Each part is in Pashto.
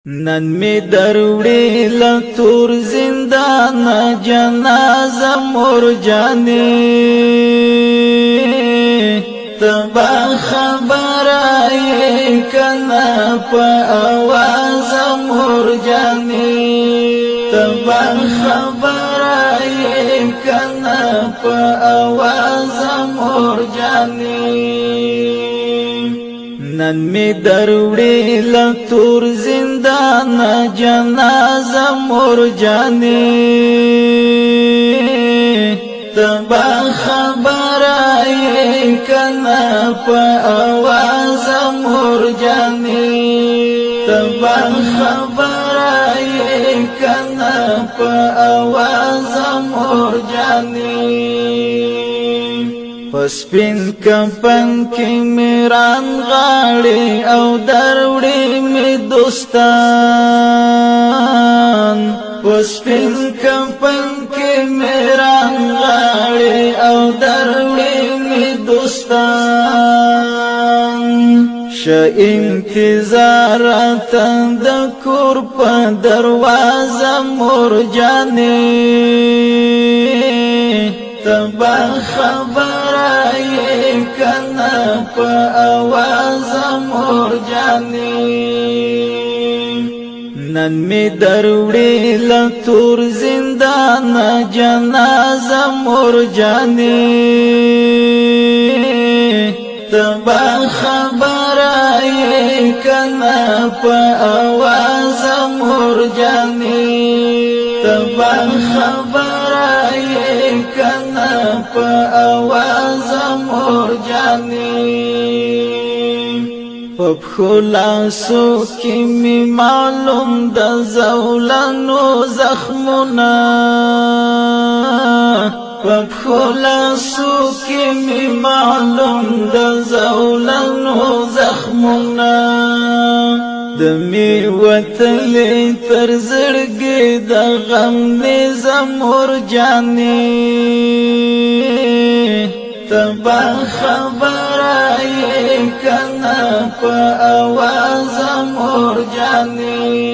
نن می دروڑی لتور زندان جنازه مرجانی تبا خبر آئی کنا پا آواز مرجانی تبا خبر آئی کنا پا آواز مرجانی نن می دروڑی لتور زندان جنازه مرجانی تبا خبر آئی کنا پا آواز مرجانی تبا خبر آئی کنا پا آواز مرجانی پسپین کپن کی میران غاڑی او دروڑی می دوستان پسپین کپن کی میران غاڑی او دروڑی می دوستان شا انتظارات د کور پا دروازه مرجانی تبا خبر آئی کنا پا آواز مرجانی نن می دروڑی لتور زندان جنازه مرجانی تبا خبر آئی کنا پا آواز مرجانی تبا خبر آئی کنا پا آواز مرجانی پبخو لاسو کی می معلوم دا زولانو زخمونا پبخو لاسو کی می معلوم دا زولانو زخمونا دمی وطلی تر زرگی دا غم نیزم مرجانی تبا خبر آئی کنا پا آواز مرجانی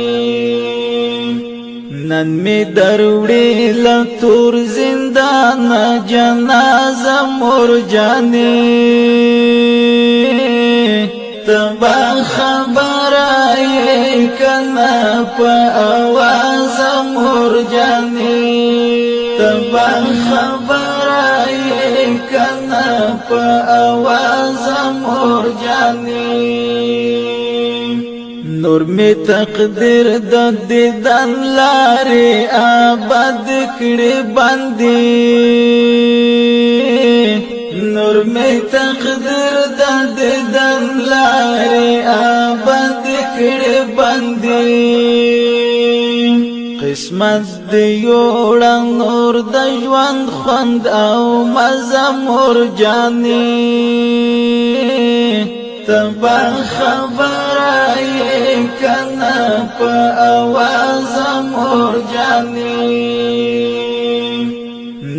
نن می دروڑی لتور زندان جنازه مرجانی تبا خبر آئی کنا پا آواز مرجانی تبا خبر آئی کنا پا آواز مرجانی نور می تقدیر د دیدن لاری آباد کڑی باندی نور می تقدیر د دیدن لاری آباد کڑی باندی قسمت دیوڑا نور د ژوند خوند او مزه مرجانی تبا خبر آئی کنا پا آواز مرجانی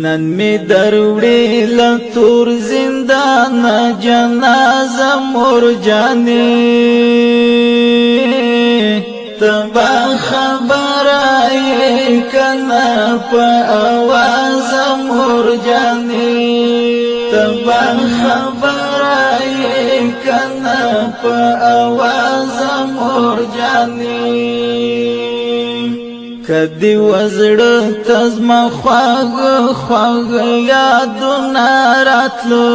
نن می دروڑی لتور زندان جنازه مرجانی تبا خبر آئی کنا پا آواز مرجانی تبا خبر آئی کنا پا آواز مرجانی کدی وزړه تزما خواږه خواږه یادونه راتلو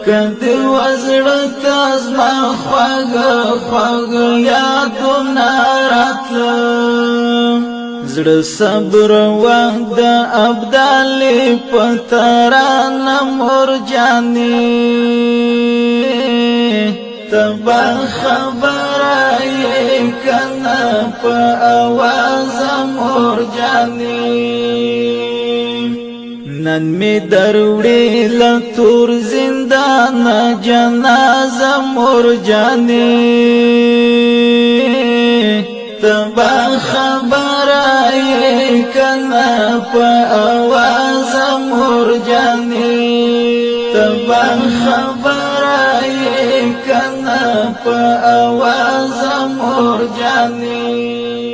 کدی وزړه تزما خواږه خواږه یادونه راتلو زړه صبر وخت د ابدال پتران مرجانی تبا خبر آئی کنا پا آواز مرجانی نن می دروڑی لتور زندان جنازه مرجانی تبا خبر آئی کنا پا آواز مرجانی تبا خبر آئی کنا پا آواز مور جانې